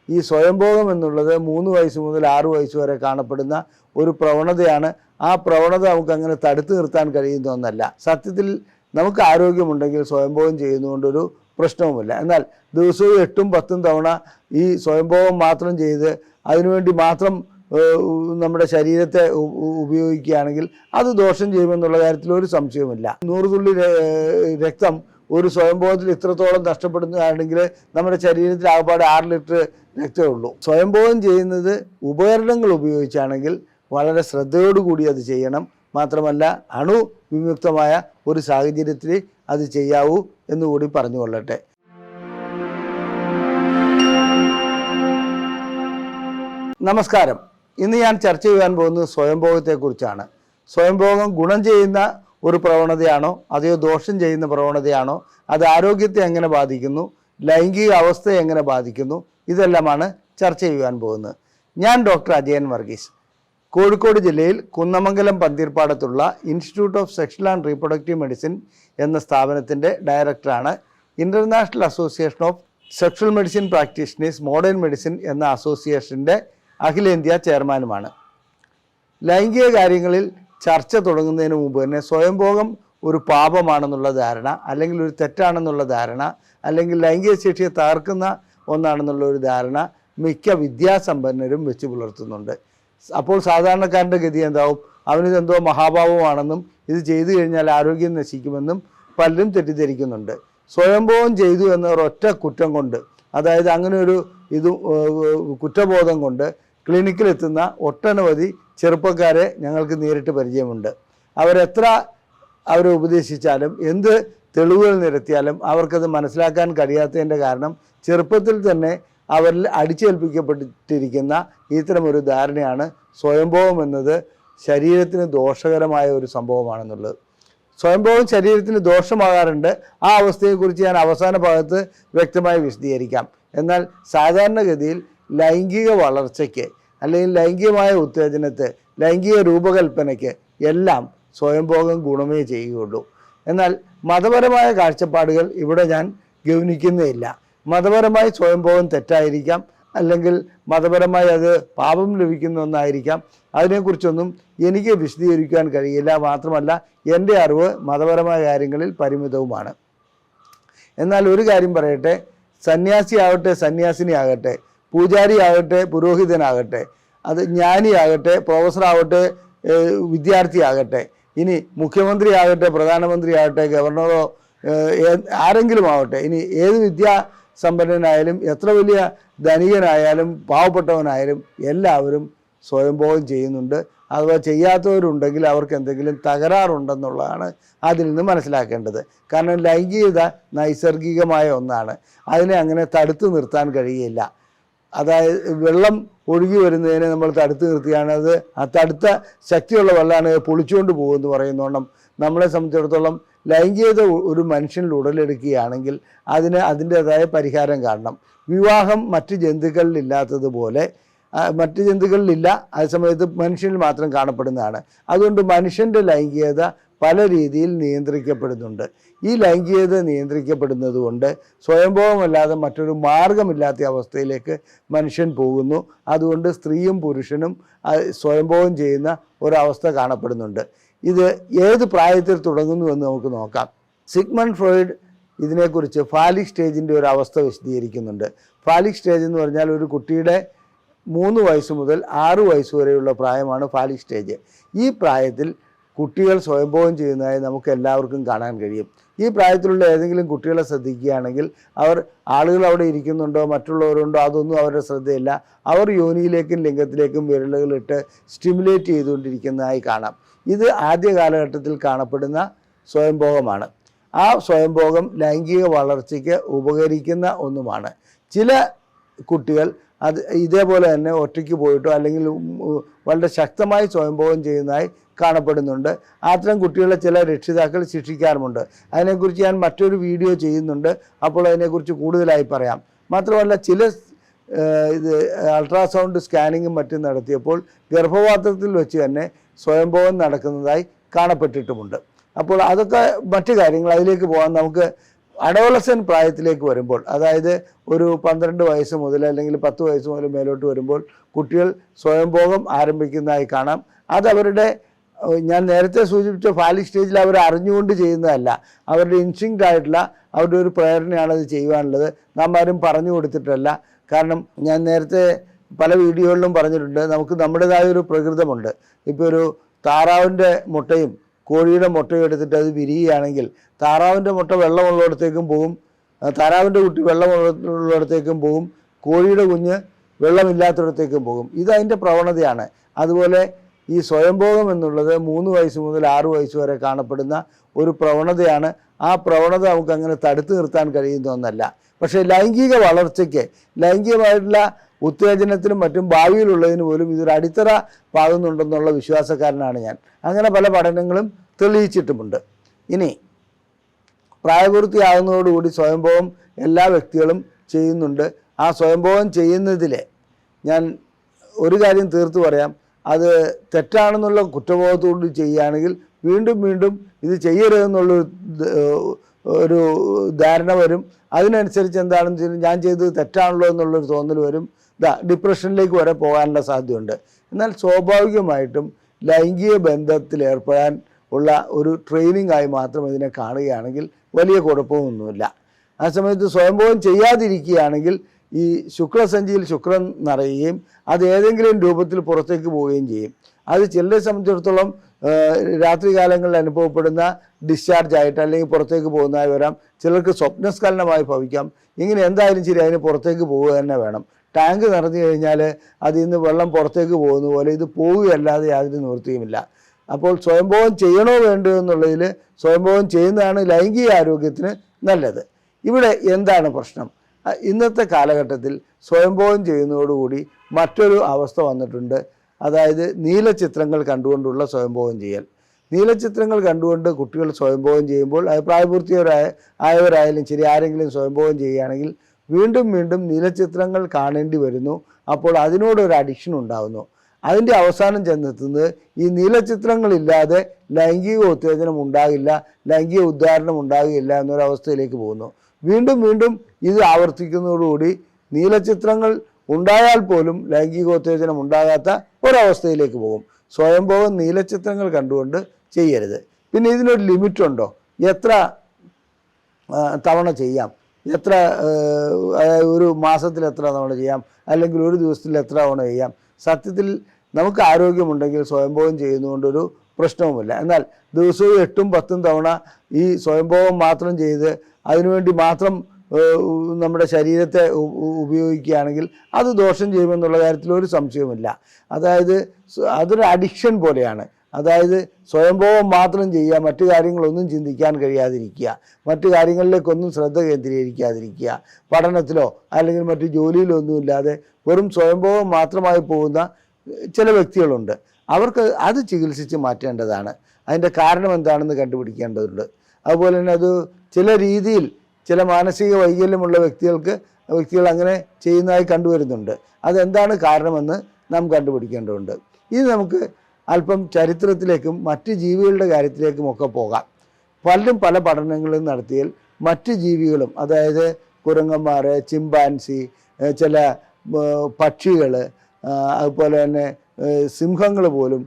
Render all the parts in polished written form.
ഈ സ്വയംഭോഗം എന്നുള്ളത് 3 വയസ്സ് മുതൽ 6 വയസ്സ് വരെ കാണപ്പെടുന്ന ഒരു പ്രവണതയാണ്. ആ പ്രവണത നമുക്ക് അങ്ങനെ തടുത്തു നിർത്താൻ കഴിയുന്ന ഒന്നല്ല. സത്യത്തിൽ നമുക്ക് ആരോഗ്യമുണ്ടെങ്കിൽ സ്വയംഭോഗം ചെയ്യുന്നതുകൊണ്ടൊരു പ്രശ്നവുമില്ല. എന്നാൽ ദിവസവും 8ഉം 10ഉം തവണ ഈ സ്വയംഭോഗം മാത്രം ചെയ്ത് അതിനുവേണ്ടി മാത്രം നമ്മുടെ ശരീരത്തെ ഉപയോഗിക്കുകയാണെങ്കിൽ അത് ദോഷം ചെയ്യുമെന്നുള്ള കാര്യത്തിൽ ഒരു സംശയവുമില്ല. 100 തുള്ളി രക്തം ഒരു സ്വയംഭോഗത്തിൽ ഇത്രത്തോളം നഷ്ടപ്പെടുന്നതാണെങ്കിൽ നമ്മുടെ ശരീരത്തിൽ ആകപ്പാടെ 6 ലിറ്റർ രക്തമേ ഉള്ളൂ. സ്വയംഭോഗം ചെയ്യുന്നത് ഉപകരണങ്ങൾ ഉപയോഗിച്ചാണെങ്കിൽ വളരെ ശ്രദ്ധയോടുകൂടി അത് ചെയ്യണം. മാത്രമല്ല അണുവിമുക്തമായ ഒരു സാഹചര്യത്തിൽ അത് ചെയ്യാവൂ എന്നുകൂടി പറഞ്ഞുകൊള്ളട്ടെ. നമസ്കാരം. ഇന്ന് ഞാൻ ചർച്ച ചെയ്യാൻ പോകുന്നത് സ്വയംഭോഗത്തെക്കുറിച്ചാണ്. സ്വയംഭോഗം ഗുണം ചെയ്യുന്ന ഒരു പ്രവണതയാണോ അതെയോ ദോഷം ചെയ്യുന്ന പ്രവണതയാണോ, അത് ആരോഗ്യത്തെ എങ്ങനെ ബാധിക്കുന്നു, ലൈംഗിക അവസ്ഥയെ എങ്ങനെ ബാധിക്കുന്നു, ഇതെല്ലാമാണ് ചർച്ച ചെയ്യാൻ പോകുന്നത്. ഞാൻ ഡോക്ടർ അജയൻ വർഗീസ്, കോഴിക്കോട് ജില്ലയിൽ കുന്നമംഗലം പന്തീർപ്പാടത്തുള്ള institute of sexual and reproductive medicine എന്ന സ്ഥാപനത്തിൻ്റെ ഡയറക്ടറാണ്. International association of sexual medicine practitioners modern medicine എന്ന അസോസിയേഷൻ്റെ അഖിലേന്ത്യാ ചെയർമാനുമാണ്. ലൈംഗിക കാര്യങ്ങളിൽ ചർച്ച തുടങ്ങുന്നതിന് മുമ്പ് തന്നെ സ്വയംഭോഗം ഒരു പാപമാണെന്നുള്ള ധാരണ, അല്ലെങ്കിൽ ഒരു തെറ്റാണെന്നുള്ള ധാരണ, അല്ലെങ്കിൽ ലൈംഗിക ശേഷിയെ തകർക്കുന്ന ഒന്നാണെന്നുള്ള ഒരു ധാരണ മിക്ക വിദ്യാസമ്പന്നരും വെച്ച് പുലർത്തുന്നുണ്ട്. അപ്പോൾ സാധാരണക്കാരൻ്റെ ഗതി എന്താവും? അവനിതെന്തോ മഹാഭാവമാണെന്നും ഇത് ചെയ്തു കഴിഞ്ഞാൽ ആരോഗ്യം നശിക്കുമെന്നും പലരും തെറ്റിദ്ധരിക്കുന്നുണ്ട്. സ്വയംഭോഗം ചെയ്തു എന്ന ഒരൊറ്റ കുറ്റം കൊണ്ട്, അതായത് അങ്ങനെ ഒരു കുറ്റബോധം കൊണ്ട് ക്ലിനിക്കിലെത്തുന്ന ഒട്ടനവധി ചെറുപ്പക്കാരെ ഞങ്ങൾക്ക് നേരിട്ട് പരിചയമുണ്ട്. അവരെ ഉപദേശിച്ചാലും എന്ത് തെളിവുകൾ നിരത്തിയാലും അവർക്കത് മനസ്സിലാക്കാൻ കഴിയാത്തതിൻ്റെ കാരണം ചെറുപ്പത്തിൽ തന്നെ അവരിൽ അടിച്ചേൽപ്പിക്കപ്പെട്ടിരിക്കുന്ന ഇത്തരമൊരു ധാരണയാണ് സ്വയംഭോഗം എന്നത് ശരീരത്തിന് ദോഷകരമായ ഒരു സംഭവമാണെന്നുള്ളത്. സ്വയംഭോഗം ശരീരത്തിന് ദോഷമാകാറുണ്ട്. ആ അവസ്ഥയെക്കുറിച്ച് ഞാൻ അവസാന ഭാഗത്ത് വ്യക്തമായി വിശദീകരിക്കാം. എന്നാൽ സാധാരണഗതിയിൽ ലൈംഗിക വളർച്ചയ്ക്ക്, അല്ലെങ്കിൽ ലൈംഗികമായ ഉത്തേജനത്തെ, ലൈംഗിക രൂപകൽപ്പനയ്ക്ക് എല്ലാം സ്വയംഭോഗം ഗുണമേ ചെയ്യുകയുള്ളൂ. എന്നാൽ മതപരമായ കാഴ്ചപ്പാടുകൾ ഇവിടെ ഞാൻ ഗൗനിക്കുന്നേയില്ല. മതപരമായി സ്വയംഭോഗം തെറ്റായിരിക്കാം, അല്ലെങ്കിൽ മതപരമായി അത് പാപം ലഭിക്കുന്ന ഒന്നായിരിക്കാം. അതിനെക്കുറിച്ചൊന്നും എനിക്ക് വിശദീകരിക്കാൻ കഴിയില്ല. മാത്രമല്ല എൻ്റെ അറിവ് മതപരമായ കാര്യങ്ങളിൽ പരിമിതവുമാണ്. എന്നാൽ ഒരു കാര്യം പറയട്ടെ, സന്യാസിയാകട്ടെ സന്യാസിനിയാകട്ടെ, പൂജാരിയാകട്ടെ പുരോഹിതനാകട്ടെ, അത് ജ്ഞാനിയാകട്ടെ പ്രൊഫസറാകട്ടെ വിദ്യാർത്ഥിയാകട്ടെ, ഇനി മുഖ്യമന്ത്രിയാകട്ടെ പ്രധാനമന്ത്രിയാകട്ടെ ഗവർണറോ ആരെങ്കിലും ആവട്ടെ, ഇനി ഏത് വിദ്യാസമ്പന്നനായാലും എത്ര വലിയ ധനികനായാലും പാവപ്പെട്ടവനായാലും എല്ലാവരും സ്വയംഭോഗം ചെയ്യുന്നുണ്ട്. അഥവാ ചെയ്യാത്തവരുണ്ടെങ്കിൽ അവർക്ക് എന്തെങ്കിലും തകരാറുണ്ടെന്നുള്ളതാണ് അതിൽ നിന്ന് മനസ്സിലാക്കേണ്ടത്. കാരണം ലൈംഗികത നൈസർഗികമായ ഒന്നാണ്, അതിനെ അങ്ങനെ തടുത്തു നിർത്താൻ കഴിയില്ല. അതായത് വെള്ളം ഒഴുകി വരുന്നതിനെ നമ്മൾ തടുത്തു നിർത്തിയാണ്, അത് ആ തടുത്ത ശക്തിയുള്ള വെള്ളമാണ് പൊളിച്ചുകൊണ്ട് പോകുമെന്ന് പറയുന്നോണം നമ്മളെ സംബന്ധിച്ചിടത്തോളം ലൈംഗികത ഒരു മനുഷ്യനിൽ ഉടലെടുക്കുകയാണെങ്കിൽ അതിന് അതിൻ്റേതായ പരിഹാരം കാണണം. വിവാഹം മറ്റ് ജന്തുക്കളിലില്ലാത്തതുപോലെ മറ്റ് ജന്തുക്കളിലില്ല, അതേസമയത്ത് മനുഷ്യനിൽ മാത്രം കാണപ്പെടുന്നതാണ്. അതുകൊണ്ട് മനുഷ്യൻ്റെ ലൈംഗികത പല രീതിയിൽ നിയന്ത്രിക്കപ്പെടുന്നുണ്ട്. ഈ ലൈംഗികത നിയന്ത്രിക്കപ്പെടുന്നത് കൊണ്ട് സ്വയംഭോഗമല്ലാതെ മറ്റൊരു മാർഗമില്ലാത്ത അവസ്ഥയിലേക്ക് മനുഷ്യൻ പോകുന്നു. അതുകൊണ്ട് സ്ത്രീയും പുരുഷനും സ്വയംഭോഗം ചെയ്യുന്ന ഒരവസ്ഥ കാണപ്പെടുന്നുണ്ട്. ഇത് ഏത് പ്രായത്തിൽ തുടങ്ങുന്നു എന്ന് നമുക്ക് നോക്കാം. സിഗ്മണ്ട് ഫ്രോയിഡ് ഇതിനെക്കുറിച്ച് ഫാലിക് സ്റ്റേജിൻ്റെ ഒരു അവസ്ഥ വിശദീകരിക്കുന്നുണ്ട്. ഫാലിക് സ്റ്റേജ് എന്ന് പറഞ്ഞാൽ ഒരു കുട്ടിയുടെ 3 വയസ്സ് മുതൽ 6 വയസ്സ് വരെയുള്ള പ്രായമാണ് ഫാലിക് സ്റ്റേജ്. ഈ പ്രായത്തിൽ കുട്ടികൾ സ്വയംഭോഗം ചെയ്യുന്നതായി നമുക്ക് എല്ലാവർക്കും കാണാൻ കഴിയും. ഈ പ്രായത്തിലുള്ള ഏതെങ്കിലും കുട്ടികളെ ശ്രദ്ധിക്കുകയാണെങ്കിൽ ആളുകൾ അവിടെ ഇരിക്കുന്നുണ്ടോ മറ്റുള്ളവരുണ്ടോ അതൊന്നും അവരുടെ ശ്രദ്ധയില്ല. അവർ യോനിയിലേക്കും ലിംഗത്തിലേക്കും വിരലുകളിട്ട് സ്റ്റിമുലേറ്റ് ചെയ്തുകൊണ്ടിരിക്കുന്നതായി കാണാം. ഇത് ആദ്യ കാലഘട്ടത്തിൽ കാണപ്പെടുന്ന സ്വയംഭോഗമാണ്. ആ സ്വയംഭോഗം ലൈംഗിക വളർച്ചയ്ക്ക് ഉപകരിക്കുന്ന ഒന്നുമാണ്. ചില കുട്ടികൾ അത് ഇതേപോലെ തന്നെ ഒറ്റയ്ക്ക് പോയിട്ടോ അല്ലെങ്കിൽ വളരെ ശക്തമായി സ്വയംഭോഗം ചെയ്യുന്നതായി കാണപ്പെടുന്നുണ്ട്. അത്തരം കുട്ടികളെ ചില രക്ഷിതാക്കൾ ശിക്ഷിക്കാറുമുണ്ട്. അതിനെക്കുറിച്ച് ഞാൻ മറ്റൊരു വീഡിയോ ചെയ്യുന്നുണ്ട്, അപ്പോൾ അതിനെക്കുറിച്ച് കൂടുതലായി പറയാം. മാത്രമല്ല ചില അൾട്രാസൗണ്ട് സ്കാനിങ്ങും മറ്റും നടത്തിയപ്പോൾ ഗർഭപാത്രത്തിൽ വെച്ച് തന്നെ സ്വയംഭോഗം നടക്കുന്നതായി കാണപ്പെട്ടിട്ടുമുണ്ട്. അപ്പോൾ അതൊക്കെ മറ്റു കാര്യങ്ങൾ, അതിലേക്ക് പോകാൻ നമുക്ക് അഡോളസൻ പ്രായത്തിലേക്ക് വരുമ്പോൾ, അതായത് ഒരു 12 വയസ്സ് മുതൽ അല്ലെങ്കിൽ 10 വയസ്സ് മുതൽ മേലോട്ട് വരുമ്പോൾ കുട്ടികൾ സ്വയംഭോഗം ആരംഭിക്കുന്നതായി കാണാം. അതവരുടെ, ഞാൻ നേരത്തെ സൂചിപ്പിച്ച ഫാലിക് സ്റ്റേജിൽ അവർ അറിഞ്ഞുകൊണ്ട് ചെയ്യുന്നതല്ല, അവരുടെ ഇൻസ്റ്റിങ്ക്റ്റ് ആയിട്ടുള്ള അവരുടെ ഒരു പ്രേരണയാണ് അത് ചെയ്യുവാനുള്ളത്. നാം ആരും പറഞ്ഞു കൊടുത്തിട്ടല്ല. കാരണം ഞാൻ നേരത്തെ പല വീഡിയോകളിലും പറഞ്ഞിട്ടുണ്ട്, നമുക്ക് നമ്മുടേതായ ഒരു പ്രകൃതമുണ്ട്. ഇപ്പോൾ ഒരു താറാവിൻ്റെ മുട്ടയും കോഴിയുടെ മുട്ടയും എടുത്തിട്ട് അത് വിരിയുകയാണെങ്കിൽ താറാവിൻ്റെ മുട്ട വെള്ളമുള്ളിടത്തേക്കും പോകും, താറാവിൻ്റെ കുട്ടി വെള്ളമുള്ളിടത്തേക്കും പോകും, കോഴിയുടെ കുഞ്ഞ് വെള്ളമില്ലാത്തിടത്തേക്കും പോകും. ഇതതിൻ്റെ പ്രവണതയാണ്. അതുപോലെ ഈ സ്വയംഭോഗം എന്നുള്ളത് 3 വയസ്സ് മുതൽ 6 വയസ്സ് വരെ കാണപ്പെടുന്ന ഒരു പ്രവണതയാണ്. ആ പ്രവണത നമുക്ക് അങ്ങനെ തടുത്തു നിർത്താൻ കഴിയുന്ന ഒന്നല്ല. പക്ഷേ ലൈംഗിക വളർച്ചയ്ക്ക്, ലൈംഗികമായിട്ടുള്ള ഉത്തേജനത്തിനും മറ്റും ഭാവിയിലുള്ളതിന് പോലും ഇതൊരു അടിത്തറ പാകുന്നുണ്ടെന്നുള്ള വിശ്വാസക്കാരനാണ് ഞാൻ. അങ്ങനെ പല പഠനങ്ങളും തെളിയിച്ചിട്ടുമുണ്ട്. ഇനി പ്രായപൂർത്തിയാകുന്നതോടുകൂടി സ്വയംഭോഗം എല്ലാ വ്യക്തികളും ചെയ്യുന്നുണ്ട്. ആ സ്വയംഭോഗം ചെയ്യുന്നതിൽ ഞാൻ ഒരു കാര്യം തീർത്തു പറയാം, അത് തെറ്റാണെന്നുള്ള കുറ്റബോധത്തോട് ചെയ്യുകയാണെങ്കിൽ വീണ്ടും വീണ്ടും ഇത് ചെയ്യരുതെന്നുള്ളൊരു ധാരണ വരും. അതിനനുസരിച്ച് എന്താണെന്ന് വെച്ചാൽ ഞാൻ ചെയ്തത് തെറ്റാണല്ലോ എന്നുള്ളൊരു തോന്നൽ വരും. ഡിപ്രഷനിലേക്ക് വരെ പോകാനുള്ള സാധ്യതയുണ്ട്. എന്നാൽ സ്വാഭാവികമായിട്ടും ലൈംഗിക ബന്ധത്തിൽ ഏർപ്പെടാൻ ഉള്ള ഒരു ട്രെയിനിങ് ആയി മാത്രം ഇതിനെ കാണുകയാണെങ്കിൽ വലിയ കുഴപ്പമൊന്നുമില്ല. ആ സമയത്ത് സ്വയംഭോഗം ചെയ്യാതിരിക്കുകയാണെങ്കിൽ ഈ ശുക്ലസഞ്ചിയിൽ ശുക്രൻ നിറയുകയും അത് ഏതെങ്കിലും രൂപത്തിൽ പുറത്തേക്ക് പോവുകയും ചെയ്യും. അത് ചിലരെ സംബന്ധിച്ചിടത്തോളം രാത്രികാലങ്ങളിൽ അനുഭവപ്പെടുന്ന ഡിസ്ചാർജ് ആയിട്ട് അല്ലെങ്കിൽ പുറത്തേക്ക് പോകുന്നതായി വരാം. ചിലർക്ക് സ്വപ്നസ്ഖലനമായി ഭവിക്കാം. ഇങ്ങനെ എന്തായാലും ശരി അതിന് പുറത്തേക്ക് പോവുക തന്നെ വേണം. ടാങ്ക് നിറഞ്ഞു കഴിഞ്ഞാൽ അതിൽ നിന്ന് വെള്ളം പുറത്തേക്ക് പോകുന്ന പോലെ ഇത് പോവുകയല്ലാതെ യാതൊരു നിവൃത്തിയുമില്ല. അപ്പോൾ സ്വയംഭോഗം ചെയ്യണോ വേണ്ടോ എന്നുള്ളതിൽ സ്വയംഭോഗം ചെയ്യുന്നതാണ് ലൈംഗിക ആരോഗ്യത്തിന് നല്ലത്. ഇവിടെ എന്താണ് പ്രശ്നം? ഇന്നത്തെ കാലഘട്ടത്തിൽ സ്വയംഭോഗം ചെയ്യുന്നതോടുകൂടി മറ്റൊരു അവസ്ഥ വന്നിട്ടുണ്ട്. അതായത് നീലച്ചിത്രങ്ങൾ കണ്ടുകൊണ്ടുള്ള സ്വയംഭോഗം ചെയ്യൽ. നീലച്ചിത്രങ്ങൾ കണ്ടുകൊണ്ട് കുട്ടികൾ സ്വയംഭോഗം ചെയ്യുമ്പോൾ, അത് പ്രായപൂർത്തിയായവരായാലും ശരി ആരെങ്കിലും സ്വയംഭോഗം ചെയ്യുകയാണെങ്കിൽ വീണ്ടും വീണ്ടും നീലച്ചിത്രങ്ങൾ കാണേണ്ടി വരുന്നു. അപ്പോൾ അതിനോടൊരു അഡിക്ഷൻ ഉണ്ടാകുന്നു. അതിൻ്റെ അവസാനം ചെന്നെത്തുന്നത് ഈ നീലച്ചിത്രങ്ങളില്ലാതെ ലൈംഗിക ഉത്തേജനം ഉണ്ടാകില്ല, ലൈംഗിക ഉദ്ധാരണം ഉണ്ടാകില്ല എന്നൊരവസ്ഥയിലേക്ക് പോകുന്നു. വീണ്ടും വീണ്ടും ഇത് ആവർത്തിക്കുന്നതോടുകൂടി നീലച്ചിത്രങ്ങൾ ഉണ്ടായാൽ പോലും ലൈംഗികോത്തേജനം ഉണ്ടാകാത്ത ഒരവസ്ഥയിലേക്ക് പോകും. സ്വയംഭോഗം നീലച്ചിത്രങ്ങൾ കണ്ടുകൊണ്ട് ചെയ്യരുത്. പിന്നെ ഇതിനൊരു ലിമിറ്റുണ്ടോ? എത്ര തവണ ചെയ്യാം, എത്ര ഒരു മാസത്തിൽ എത്ര തവണ ചെയ്യാം, അല്ലെങ്കിൽ ഒരു ദിവസത്തിൽ എത്ര തവണ ചെയ്യാം? സത്യത്തിൽ നമുക്ക് ആരോഗ്യമുണ്ടെങ്കിൽ സ്വയംഭോഗം ചെയ്യുന്നതുകൊണ്ടൊരു പ്രശ്നവുമില്ല. എന്നാൽ ദിവസവും 8ഉം 10ഉം തവണ ഈ സ്വയംഭോഗം മാത്രം ചെയ്ത് അതിനുവേണ്ടി മാത്രം നമ്മുടെ ശരീരത്തെ ഉപയോഗിക്കുകയാണെങ്കിൽ അത് ദോഷം ചെയ്യുമെന്നുള്ള കാര്യത്തിൽ ഒരു സംശയവുമില്ല. അതായത് അതൊരു അഡിക്ഷൻ പോലെയാണ്. അതായത് സ്വയംഭോഗം മാത്രം ചെയ്യുക, മറ്റു കാര്യങ്ങളൊന്നും ചിന്തിക്കാൻ കഴിയാതിരിക്കുക, മറ്റു കാര്യങ്ങളിലേക്കൊന്നും ശ്രദ്ധ കേന്ദ്രീകരിക്കാതിരിക്കുക, പഠനത്തിലോ അല്ലെങ്കിൽ മറ്റു ജോലിയിലോ ഒന്നുമില്ലാതെ വെറും സ്വയംഭോഗം മാത്രമായി പോകുന്ന ചില വ്യക്തികളുണ്ട്. അവർക്ക് അത് ചികിത്സിച്ച് മാറ്റേണ്ടതാണ്. അതിൻ്റെ കാരണം എന്താണെന്ന് കണ്ടുപിടിക്കേണ്ടതുണ്ട്. അതുപോലെ തന്നെ അത് ചില രീതിയിൽ ചില മാനസിക വൈകല്യമുള്ള വ്യക്തികൾ അങ്ങനെ ചെയ്യുന്നതായി കണ്ടുവരുന്നുണ്ട്. അതെന്താണ് കാരണമെന്ന് നാം കണ്ടുപിടിക്കേണ്ടതുണ്ട്. ഇത് നമുക്ക് അല്പം ചരിത്രത്തിലേക്കും മറ്റ് ജീവികളുടെ കാര്യത്തിലേക്കും ഒക്കെ പോകാം. പലരും പല പഠനങ്ങളും നടത്തിയാൽ മറ്റ് ജീവികളും, അതായത് കുരങ്ങന്മാർ, ചിമ്പാൻസി, ചില പക്ഷികൾ, അതുപോലെ തന്നെ സിംഹങ്ങൾ പോലും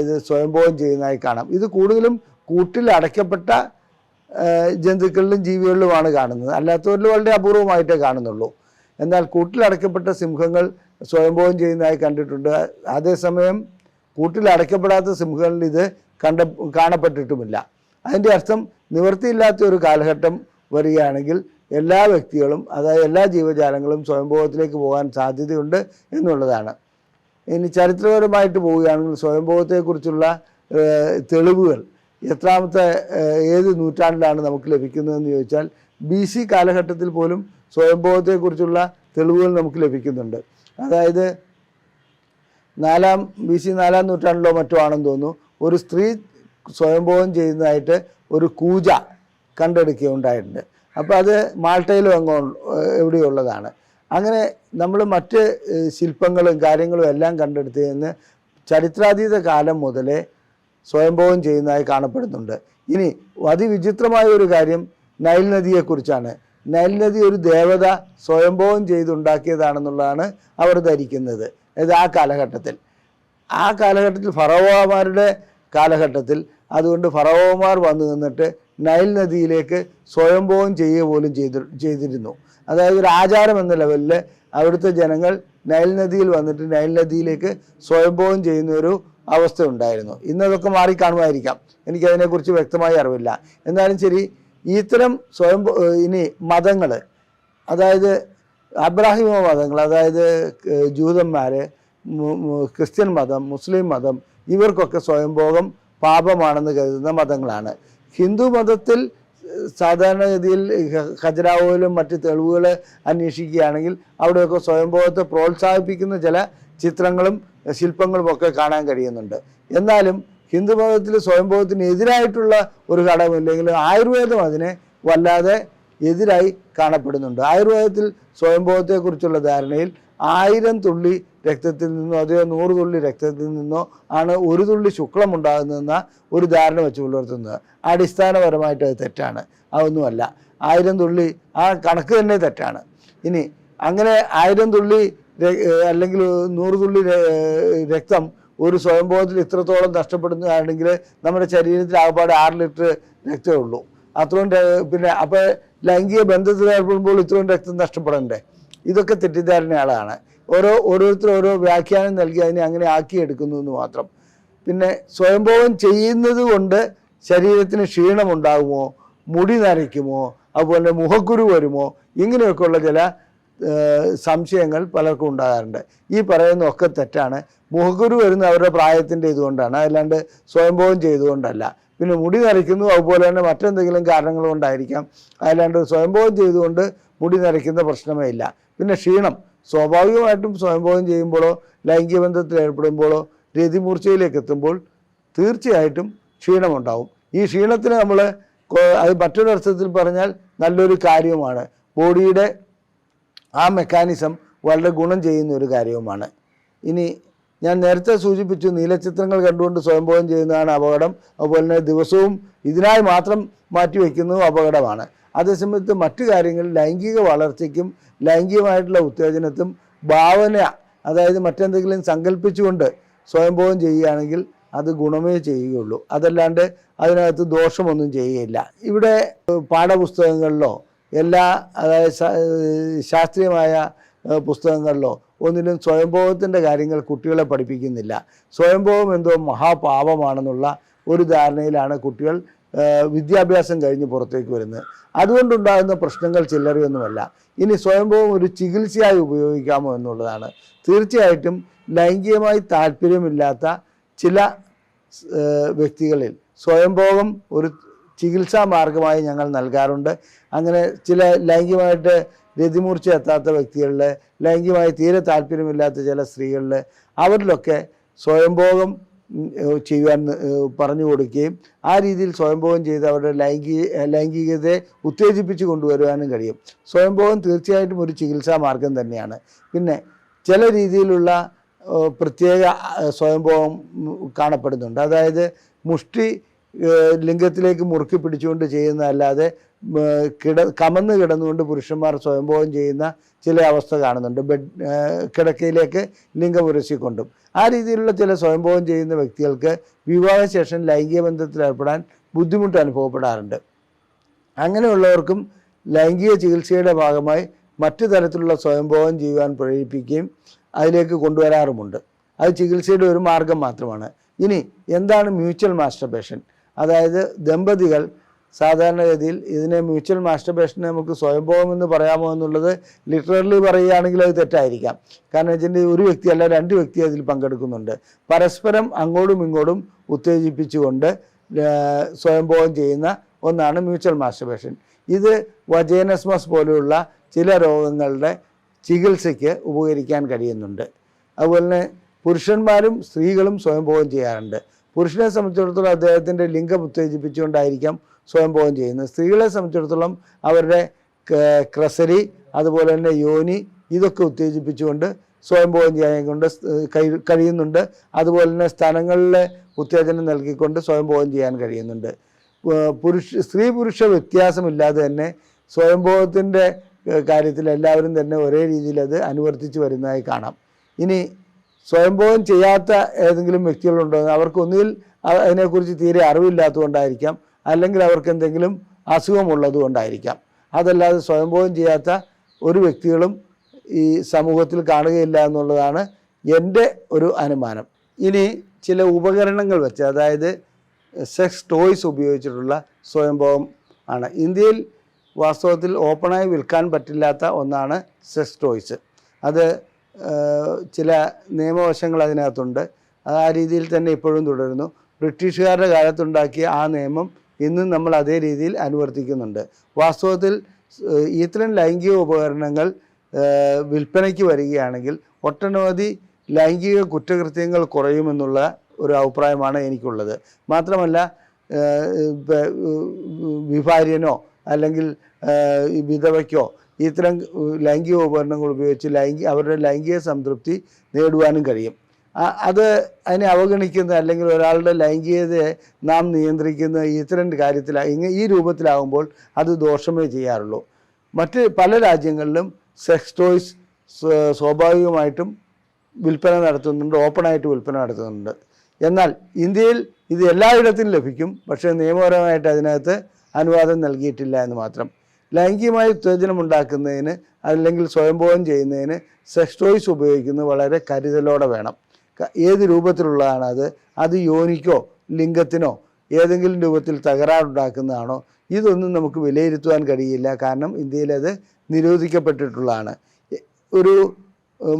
ഇത് സ്വയംഭോഗം ചെയ്യുന്നതായി കാണാം. ഇത് കൂടുതലും കൂട്ടിൽ അടയ്ക്കപ്പെട്ട ജന്തുക്കളിലും ജീവികളിലുമാണ് കാണുന്നത്. അല്ലാത്തവരിൽ വളരെ അപൂർവമായിട്ടേ കാണുന്നുള്ളൂ. എന്നാൽ കൂട്ടിലടയ്ക്കപ്പെട്ട സിംഹങ്ങൾ സ്വയംഭോഗം ചെയ്യുന്നതായി കണ്ടിട്ടുണ്ട്. അതേസമയം കൂട്ടിലടയ്ക്കപ്പെടാത്ത സിംഹങ്ങളിൽ ഇത് കാണപ്പെട്ടിട്ടുമില്ല. അതിൻ്റെ അർത്ഥം നിവൃത്തിയില്ലാത്ത ഒരു കാലഘട്ടം വരികയാണെങ്കിൽ എല്ലാ വ്യക്തികളും, അതായത് എല്ലാ ജീവജാലങ്ങളും സ്വയംഭോഗത്തിലേക്ക് പോകാൻ സാധ്യതയുണ്ട് എന്നുള്ളതാണ്. ഇനി ചരിത്രപരമായിട്ട് പോവുകയാണെങ്കിൽ സ്വയംഭോഗത്തെക്കുറിച്ചുള്ള തെളിവുകൾ ഏത് നൂറ്റാണ്ടിലാണ് നമുക്ക് ലഭിക്കുന്നതെന്ന് ചോദിച്ചാൽ BC കാലഘട്ടത്തിൽ പോലും സ്വയംഭോഗത്തെക്കുറിച്ചുള്ള തെളിവുകൾ നമുക്ക് ലഭിക്കുന്നുണ്ട്. അതായത് BC 4-ാം നൂറ്റാണ്ടിലോ മറ്റോ ആണെന്ന് തോന്നുന്നു, ഒരു സ്ത്രീ സ്വയംഭോഗം ചെയ്യുന്നതായിട്ട് ഒരു കൂജ കണ്ടെടുക്കുകയുണ്ടായിട്ടുണ്ട്. അപ്പോൾ അത് മാൾട്ടയിലോ എവിടെയുള്ളതാണ്. അങ്ങനെ നമ്മൾ മറ്റ് ശില്പങ്ങളും കാര്യങ്ങളും എല്ലാം കണ്ടെടുത്തതിന് ചരിത്രാതീത കാലം മുതലേ സ്വയംഭോഗം ചെയ്യുന്നതായി കാണപ്പെടുന്നുണ്ട്. ഇനി അതിവിചിത്രമായ ഒരു കാര്യം, നൈൽ നദിയെക്കുറിച്ചാണ്. നൈൽ നദി ഒരു ദേവത സ്വയംഭവം ചെയ്തുണ്ടാക്കിയതാണെന്നുള്ളതാണ് അവർ ധരിക്കുന്നത്. അത് ആ കാലഘട്ടത്തിൽ ഫറവോമാരുടെ കാലഘട്ടത്തിൽ, അതുകൊണ്ട് ഫറവോമാർ വന്നു നിന്നിട്ട് നൈൽ നദിയിലേക്ക് സ്വയംഭവം ചെയ്യുക പോലും ചെയ്തിരുന്നു. അതായത് ഒരു ആചാരം എന്ന ലെവലിൽ അവിടുത്തെ ജനങ്ങൾ നൈൽ നദിയിൽ വന്നിട്ട് നൈൽ നദിയിലേക്ക് സ്വയംഭവം ചെയ്യുന്ന ഒരു അവസ്ഥ ഉണ്ടായിരുന്നു. ഇന്നതൊക്കെ മാറിക്കാണുമായിരിക്കാം, എനിക്കതിനെക്കുറിച്ച് വ്യക്തമായി അറിവില്ല. എന്നാലും ശരി, ഇത്തരം ഇനി മതങ്ങൾ, അതായത് അബ്രാഹിമ മതങ്ങൾ, അതായത് ജൂതന്മാർ, ക്രിസ്ത്യൻ മതം, മുസ്ലിം മതം, ഇവർക്കൊക്കെ സ്വയംഭോഗം പാപമാണെന്ന് കരുതുന്ന മതങ്ങളാണ്. ഹിന്ദു മതത്തിൽ സാധാരണഗതിയിൽ ഖജുരാഹോയിലും മറ്റ് തെളിവുകൾ അന്വേഷിക്കുകയാണെങ്കിൽ അവിടെയൊക്കെ സ്വയംഭോഗത്തെ പ്രോത്സാഹിപ്പിക്കുന്ന ചില ചിത്രങ്ങളും ശില്പങ്ങളും ഒക്കെ കാണാൻ കഴിയുന്നുണ്ട്. എന്നാലും ഹിന്ദു മതത്തിൽ സ്വയംഭോഗത്തിന് എതിരായിട്ടുള്ള ഒരു ഘടകമില്ലെങ്കിലും ആയുർവേദം അതിനെ വല്ലാതെ എതിരായി കാണപ്പെടുന്നുണ്ട്. ആയുർവേദത്തിൽ സ്വയംഭോഗത്തെക്കുറിച്ചുള്ള ധാരണയിൽ 1000 തുള്ളി രക്തത്തിൽ നിന്നോ അതെയോ 100 തുള്ളി രക്തത്തിൽ നിന്നോ ആണ് ഒരു തുള്ളി ശുക്ലം ഉണ്ടാകുന്നതെന്ന ഒരു ധാരണ വെച്ച് പുലർത്തുന്നത്. അടിസ്ഥാനപരമായിട്ട് അത് തെറ്റാണ്, അതൊന്നുമല്ല. 1000 തുള്ളി ആ കണക്ക് തന്നെ തെറ്റാണ്. ഇനി അങ്ങനെ 1000 തുള്ളി അല്ലെങ്കിൽ 100 തുള്ളി രക്തം ഒരു സ്വയംഭോഗത്തിൽ ഇത്രത്തോളം നഷ്ടപ്പെടുന്നതാണെങ്കിൽ നമ്മുടെ ശരീരത്തിൽ ആകപ്പാടെ 6 ലിറ്റർ രക്തമേ ഉള്ളൂ. അത്രയും പിന്നെ അപ്പോൾ ലൈംഗിക ബന്ധത്തിൽ ഏർപ്പെടുമ്പോൾ ഇത്രയും രക്തം നഷ്ടപ്പെടണ്ടേ? ഇതൊക്കെ തെറ്റിദ്ധാരണയാണ്. ഓരോരുത്തരും ഓരോ വ്യാഖ്യാനം നൽകി അതിനെ അങ്ങനെ ആക്കിയെടുക്കുന്നു എന്ന് മാത്രം. പിന്നെ സ്വയംഭോഗം ചെയ്യുന്നത് കൊണ്ട് ശരീരത്തിന് ക്ഷീണമുണ്ടാകുമോ, മുടി നരയ്ക്കുമോ, അതുപോലെ മുഖക്കുരു വരുമോ, ഇങ്ങനെയൊക്കെയുള്ള ചില സംശയങ്ങൾ പലർക്കും ഉണ്ടാകാറുണ്ട്. ഈ പറയുന്നതൊക്കെ തെറ്റാണ്. മുഖക്കുരു വരുന്ന അവരുടെ പ്രായത്തിൻ്റെ ഇതുകൊണ്ടാണ്, അല്ലാണ്ട് സ്വയംഭോഗം ചെയ്തുകൊണ്ടല്ല. പിന്നെ മുടി നരയ്ക്കുന്നു, അതുപോലെ തന്നെ മറ്റെന്തെങ്കിലും കാരണങ്ങൾ കൊണ്ടായിരിക്കാം, അല്ലാണ്ട് സ്വയംഭോഗം ചെയ്തുകൊണ്ട് മുടി നരയ്ക്കുന്ന പ്രശ്നമേ ഇല്ല. പിന്നെ ക്ഷീണം സ്വാഭാവികമായിട്ടും സ്വയംഭോഗം ചെയ്യുമ്പോഴോ ലൈംഗിക ബന്ധത്തിൽ ഏർപ്പെടുമ്പോഴോ രതിമൂർച്ചയിലേക്ക് എത്തുമ്പോൾ തീർച്ചയായിട്ടും ക്ഷീണമുണ്ടാവും. ഈ ക്ഷീണത്തിന് നമ്മൾ അത് മറ്റൊരർത്ഥത്തിൽ പറഞ്ഞാൽ നല്ലൊരു കാര്യമാണ്. ബോഡിയുടെ ആ മെക്കാനിസം വളരെ ഗുണം ചെയ്യുന്ന ഒരു കാര്യവുമാണ്. ഇനി ഞാൻ നേരത്തെ സൂചിപ്പിച്ചു, നീലച്ചിത്രങ്ങൾ കണ്ടുകൊണ്ട് സ്വയംഭോഗം ചെയ്യുന്നതാണ് അപകടം. അതുപോലെ തന്നെ ദിവസവും ഇതിനായി മാത്രം മാറ്റിവെക്കുന്നതും അപകടമാണ്. അതേസമയത്ത് മറ്റു കാര്യങ്ങൾ ലൈംഗിക വളർച്ചയ്ക്കും ലൈംഗികമായിട്ടുള്ള ഉത്തേജനത്തും ഭാവന, അതായത് മറ്റെന്തെങ്കിലും സങ്കല്പിച്ചുകൊണ്ട് സ്വയംഭോഗം ചെയ്യുകയാണെങ്കിൽ അത് ഗുണമേ ചെയ്യുകയുള്ളൂ, അതല്ലാണ്ട് അതിനകത്ത് ദോഷമൊന്നും ചെയ്യുകയില്ല. ഇവിടെ പാഠപുസ്തകങ്ങളിലോ അതായത് ശാസ്ത്രീയമായ പുസ്തകങ്ങളിലോ ഒന്നിലും സ്വയംഭോഗത്തിൻ്റെ കാര്യങ്ങൾ കുട്ടികളെ പഠിപ്പിക്കുന്നില്ല. സ്വയംഭോഗം എന്തോ മഹാപാപമാണെന്നുള്ള ഒരു ധാരണയിലാണ് കുട്ടികൾ വിദ്യാഭ്യാസം കഴിഞ്ഞ് പുറത്തേക്ക് വരുന്നത്. അതുകൊണ്ടുണ്ടാകുന്ന പ്രശ്നങ്ങൾ ചില്ലറയൊന്നുമല്ല. ഇനി സ്വയംഭോഗം ഒരു ചികിത്സയായി ഉപയോഗിക്കാമോ എന്നുള്ളതാണ്. തീർച്ചയായിട്ടും ലൈംഗികമായി താല്പര്യമില്ലാത്ത ചില വ്യക്തികളിൽ സ്വയംഭോഗം ഒരു ചികിത്സാ മാർഗമായി ഞങ്ങൾ നൽകാറുണ്ട്. അങ്ങനെ ചില ലൈംഗികമായിട്ട് രതിമൂർച്ച എത്താത്ത വ്യക്തികളിൽ, ലൈംഗികമായി തീരെ താല്പര്യമില്ലാത്ത ചില സ്ത്രീകളിൽ, അവരിലൊക്കെ സ്വയംഭോഗം ചെയ്യുവാൻ പറഞ്ഞു കൊടുക്കുകയും ആ രീതിയിൽ സ്വയംഭോഗം ചെയ്ത് അവരുടെ ലൈംഗികതയെ ഉത്തേജിപ്പിച്ച് കൊണ്ടുവരുവാനും കഴിയും. സ്വയംഭോഗം തീർച്ചയായിട്ടും ഒരു ചികിത്സാ മാർഗം തന്നെയാണ്. പിന്നെ ചില രീതിയിലുള്ള പ്രത്യേക സ്വയംഭോഗം കാണപ്പെടുന്നുണ്ട്. അതായത് മുഷ്ടി ലിംഗത്തിലേക്ക് മുറുക്കി പിടിച്ചുകൊണ്ട് ചെയ്യുന്നതല്ലാതെ കമന്ന് കിടന്നുകൊണ്ട് പുരുഷന്മാർ സ്വയംഭോഗം ചെയ്യുന്ന ചില അവസ്ഥ കാണുന്നുണ്ട്. കിടക്കയിലേക്ക് ലിംഗം ഉരസിക്കൊണ്ടും. ആ രീതിയിലുള്ള ചില സ്വയംഭോഗം ചെയ്യുന്ന വ്യക്തികൾക്ക് വിവാഹശേഷം ലൈംഗിക ബന്ധത്തിൽ ഏർപ്പെടാൻ ബുദ്ധിമുട്ട് അനുഭവപ്പെടാറുണ്ട്. അങ്ങനെയുള്ളവർക്കും ലൈംഗിക ചികിത്സയുടെ ഭാഗമായി മറ്റു തരത്തിലുള്ള സ്വയംഭോഗം ചെയ്യുവാൻ പ്രേരിപ്പിക്കുകയും അതിലേക്ക് കൊണ്ടുവരാറുമുണ്ട്. അത് ചികിത്സയുടെ ഒരു മാർഗം മാത്രമാണ്. ഇനി എന്താണ് മ്യൂച്വൽ മാസ്റ്റർബേഷൻ? അതായത് ദമ്പതികൾ സാധാരണഗതിയിൽ ഇതിനെ മ്യൂച്വൽ മാസ്റ്റർബേഷനെ നമുക്ക് സ്വയംഭോഗം എന്ന് പറയാമോ എന്നുള്ളത് ലിറ്ററലി പറയുകയാണെങ്കിൽ അത് തെറ്റായിരിക്കാം. കാരണം ഇതിൻ്റെ ഒരു വ്യക്തിയല്ല 2 വ്യക്തി അതിൽ പങ്കെടുക്കുന്നുണ്ട്. പരസ്പരം അങ്ങോട്ടും ഇങ്ങോട്ടും ഉത്തേജിപ്പിച്ചുകൊണ്ട് സ്വയംഭോഗം ചെയ്യുന്ന ഒന്നാണ് മ്യൂച്വൽ മാസ്റ്റർബേഷൻ. ഇത് വജൈനസ്മസ് പോലെയുള്ള ചില രോഗങ്ങളുടെ ചികിത്സയ്ക്ക് ഉപകരിക്കാൻ കഴിയുന്നുണ്ട്. അതുപോലെ തന്നെ പുരുഷന്മാരും സ്ത്രീകളും സ്വയംഭോഗം ചെയ്യാറുണ്ട്. പുരുഷനെ സംബന്ധിച്ചിടത്തോളം അദ്ദേഹത്തിൻ്റെ ലിംഗം ഉത്തേജിപ്പിച്ചുകൊണ്ടായിരിക്കാം സ്വയംഭോഗം ചെയ്യുന്നത്. സ്ത്രീകളെ സംബന്ധിച്ചിടത്തോളം അവരുടെ ക്രസരി, അതുപോലെ തന്നെ യോനി, ഇതൊക്കെ ഉത്തേജിപ്പിച്ചുകൊണ്ട് സ്വയംഭോഗം ചെയ്യാൻ കൊണ്ട് കഴിയുന്നുണ്ട്. അതുപോലെ തന്നെ സ്ഥലങ്ങളിലെ ഉത്തേജനം നൽകിക്കൊണ്ട് സ്വയംഭോഗം ചെയ്യാൻ കഴിയുന്നുണ്ട്. സ്ത്രീ പുരുഷ വ്യത്യാസമില്ലാതെ തന്നെ സ്വയംഭോഗത്തിൻ്റെ കാര്യത്തിൽ എല്ലാവരും തന്നെ ഒരേ രീതിയിൽ അത് അനുവർത്തിച്ച് വരുന്നതായി കാണാം. ഇനി സ്വയംഭോഗം ചെയ്യാത്ത ഏതെങ്കിലും വ്യക്തികളുണ്ടോ, അവർക്കൊന്നുകിൽ അതിനെക്കുറിച്ച് തീരെ അറിവില്ലാത്തതുകൊണ്ടായിരിക്കാം, അല്ലെങ്കിൽ അവർക്ക് എന്തെങ്കിലും അസുഖമുള്ളത് കൊണ്ടായിരിക്കാം. അതല്ലാതെ സ്വയംഭോഗം ചെയ്യാത്ത ഒരു വ്യക്തികളും ഈ സമൂഹത്തിൽ കാണുകയില്ല എന്നുള്ളതാണ് എൻ്റെ ഒരു അനുമാനം. ഇനി ചില ഉപകരണങ്ങൾ വെച്ച്, അതായത് സെക്സ് ടോയ്സ് ഉപയോഗിച്ചിട്ടുള്ള സ്വയംഭോഗം ആണ്. ഇന്ത്യയിൽ വാസ്തവത്തിൽ ഓപ്പണായി വിൽക്കാൻ പറ്റില്ലാത്ത ഒന്നാണ് സെക്സ് ടോയ്സ്. അത് ചില നിയമവശങ്ങൾ അതിനകത്തുണ്ട്. ആ രീതിയിൽ തന്നെ ഇപ്പോഴും തുടരുന്നു. ബ്രിട്ടീഷുകാരുടെ കാലത്തുണ്ടാക്കിയ ആ നിയമം ഇന്നും നമ്മൾ അതേ രീതിയിൽ അനുവർത്തിക്കുന്നുണ്ട്. വാസ്തവത്തിൽ ഇത്തരം ലൈംഗിക ഉപകരണങ്ങൾ വിൽപ്പനയ്ക്ക് വരികയാണെങ്കിൽ ഒട്ടനവധി ലൈംഗിക കുറ്റകൃത്യങ്ങൾ കുറയുമെന്നുള്ള ഒരു അഭിപ്രായമാണ് എനിക്കുള്ളത്. മാത്രമല്ല വിഭാര്യനോ അല്ലെങ്കിൽ വിധവയ്ക്കോ ഇത്തരം ലൈംഗിക ഉപകരണങ്ങൾ ഉപയോഗിച്ച് അവരുടെ ലൈംഗിക സംതൃപ്തി നേടുവാനും കഴിയും. അതിനെ അവഗണിക്കുന്ന അല്ലെങ്കിൽ ഒരാളുടെ ലൈംഗികതയെ നാം നിയന്ത്രിക്കുന്ന ഇത്തരം ഈ രൂപത്തിലാകുമ്പോൾ അത് ദോഷമേ ചെയ്യാറുള്ളൂ. മറ്റ് പല രാജ്യങ്ങളിലും സെക്സ് ടോയ്സ് സ്വാഭാവികമായിട്ടും വിൽപ്പന നടത്തുന്നുണ്ട്, ഓപ്പണായിട്ട് വിൽപ്പന നടത്തുന്നുണ്ട്. എന്നാൽ ഇന്ത്യയിൽ ഇത് എല്ലായിടത്തും ലഭിക്കും, പക്ഷേ നിയമപരമായിട്ട് അതിനകത്ത് അനുവാദം നൽകിയിട്ടില്ല എന്ന് മാത്രം. ലൈംഗികമായ ഉത്തേജനം ഉണ്ടാക്കുന്നതിന് അല്ലെങ്കിൽ സ്വയംഭോഗം ചെയ്യുന്നതിന് സെക്സ് ടോയ്സ് ഉപയോഗിക്കുന്നത് വളരെ കരുതലോടെ വേണം. ഏത് രൂപത്തിലുള്ളതാണ് അത് യോനിക്കോ ലിംഗത്തിനോ ഏതെങ്കിലും രൂപത്തിൽ തകരാറുണ്ടാക്കുന്നതാണോ, ഇതൊന്നും നമുക്ക് വിലയിരുത്തുവാൻ കഴിയില്ല. കാരണം ഇന്ത്യയിൽ അത് നിരോധിക്കപ്പെട്ടിട്ടുള്ളതാണ്.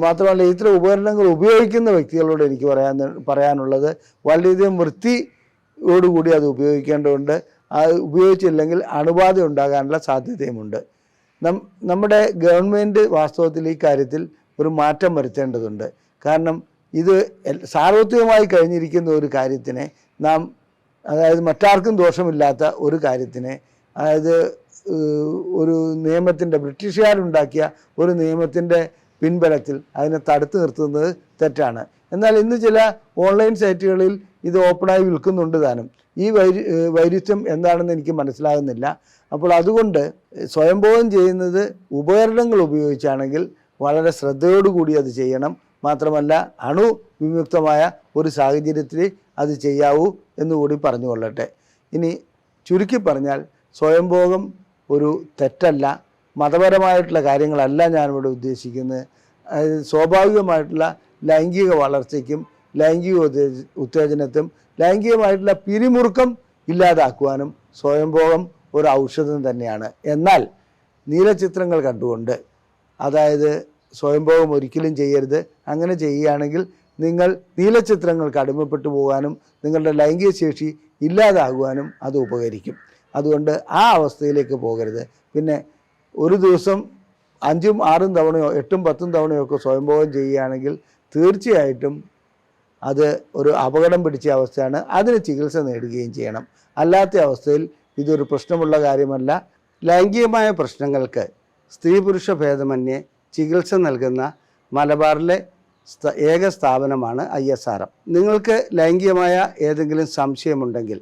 മാത്രമല്ല ഇത്തരം ഉപകരണങ്ങൾ ഉപയോഗിക്കുന്ന വ്യക്തികളോട് എനിക്ക് പറയാനുള്ളത് വളരെയധികം വൃത്തിയോടുകൂടി അത് ഉപയോഗിക്കേണ്ടതുണ്ട്. അത് ഉപയോഗിച്ചില്ലെങ്കിൽ അണുബാധ ഉണ്ടാകാനുള്ള സാധ്യതയുമുണ്ട്. നമ്മുടെ ഗവൺമെൻറ് വാസ്തവത്തിൽ ഈ കാര്യത്തിൽ ഒരു മാറ്റം വരുത്തേണ്ടതുണ്ട്. കാരണം ഇത് സാർവത്രികമായി കഴിഞ്ഞിരിക്കുന്ന ഒരു കാര്യത്തിനെ അതായത് മറ്റാർക്കും ദോഷമില്ലാത്ത ഒരു കാര്യത്തിനെ, അതായത് ഒരു നിയമത്തിൻ്റെ ബ്രിട്ടീഷുകാരുണ്ടാക്കിയ ഒരു നിയമത്തിൻ്റെ പിൻബലത്തിൽ അതിനെ തടുത്തു നിർത്തുന്നത് തെറ്റാണ്. എന്നാൽ ഇന്ന് ചില ഓൺലൈൻ സൈറ്റുകളിൽ ഇത് ഓപ്പണായി വിൽക്കുന്നുണ്ട് താനും. ഈ വൈരുദ്ധ്യം എന്താണെന്ന് എനിക്ക് മനസ്സിലാകുന്നില്ല. അപ്പോൾ അതുകൊണ്ട് സ്വയംഭോഗം ചെയ്യുന്നത് ഉപകരണങ്ങൾ ഉപയോഗിച്ചാണെങ്കിൽ വളരെ ശ്രദ്ധയോടുകൂടി അത് ചെയ്യണം. മാത്രമല്ല വിമുക്തമായ ഒരു സാഹചര്യത്തിൽ അത് ചെയ്യാവൂ എന്നുകൂടി പറഞ്ഞുകൊള്ളട്ടെ. ഇനി ചുരുക്കി പറഞ്ഞാൽ സ്വയംഭോഗം ഒരു തെറ്റല്ല, മതപരമായിട്ടുള്ള കാര്യങ്ങളല്ല ഞാനിവിടെ ഉദ്ദേശിക്കുന്നത്. അതായത് സ്വാഭാവികമായിട്ടുള്ള ലൈംഗിക വളർച്ചയ്ക്കും ലൈംഗിക ഉത്തേജനത്തിനും ലൈംഗികമായിട്ടുള്ള പിരിമുറുക്കം ഇല്ലാതാക്കുവാനും സ്വയംഭോഗം ഒരു ഔഷധം തന്നെയാണ്. എന്നാൽ നീലച്ചിത്രങ്ങൾ കണ്ടുകൊണ്ട്, അതായത് സ്വയംഭോഗം ഒരിക്കലും ചെയ്യരുത്. അങ്ങനെ ചെയ്യുകയാണെങ്കിൽ നിങ്ങൾ നീലച്ചിത്രങ്ങൾക്ക് അടിമപ്പെട്ടു പോകാനും നിങ്ങളുടെ ലൈംഗിക ശേഷി ഇല്ലാതാകുവാനും അത് ഉപകരിക്കും. അതുകൊണ്ട് ആ അവസ്ഥയിലേക്ക് പോകരുത്. പിന്നെ ഒരു ദിവസം 5ഉം 6ഉം തവണയോ 8ഉം 10ഉം തവണയോ ഒക്കെ സ്വയംഭോഗം ചെയ്യുകയാണെങ്കിൽ തീർച്ചയായിട്ടും അത് ഒരു അപകടം പിടിച്ച അവസ്ഥയാണ്. അതിന് ചികിത്സ നേടുകയും ചെയ്യണം. അല്ലാത്ത അവസ്ഥയിൽ ഇതൊരു പ്രശ്നമുള്ള കാര്യമല്ല. ലൈംഗികമായ പ്രശ്നങ്ങൾക്ക് സ്ത്രീ പുരുഷ ഭേദമന്യേ ചികിത്സ നൽകുന്ന മലബാറിലെ ഏക സ്ഥാപനമാണ് ISRM. നിങ്ങൾക്ക് ലൈംഗികമായ ഏതെങ്കിലും സംശയമുണ്ടെങ്കിൽ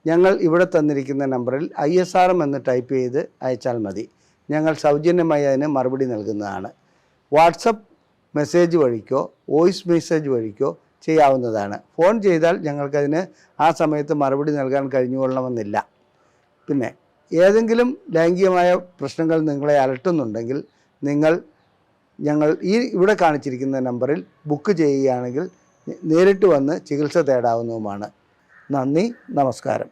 ഞങ്ങൾ ഇവിടെ തന്നിരിക്കുന്ന നമ്പറിൽ ISRM എന്ന് ടൈപ്പ് ചെയ്ത് അയച്ചാൽ മതി. ഞങ്ങൾ സൗജന്യമായി അതിന് മറുപടി നൽകുന്നതാണ്. വാട്സപ്പ് മെസ്സേജ് വഴിക്കോ വോയിസ് മെസ്സേജ് വഴിക്കോ ചെയ്യാവുന്നതാണ്. ഫോൺ ചെയ്താൽ ഞങ്ങൾക്കതിന് ആ സമയത്ത് മറുപടി നൽകാൻ കഴിഞ്ഞുകൊള്ളണമെന്നില്ല. പിന്നെ ഏതെങ്കിലും ലൈംഗികമായ പ്രശ്നങ്ങൾ നിങ്ങളെ അലട്ടുന്നുണ്ടെങ്കിൽ ഞങ്ങൾ ഇവിടെ കാണിച്ചിരിക്കുന്ന നമ്പറിൽ ബുക്ക് ചെയ്യുകയാണെങ്കിൽ നേരിട്ട് വന്ന് ചികിത്സ തേടാവുന്നതുമാണ്. നന്ദി, നമസ്കാരം.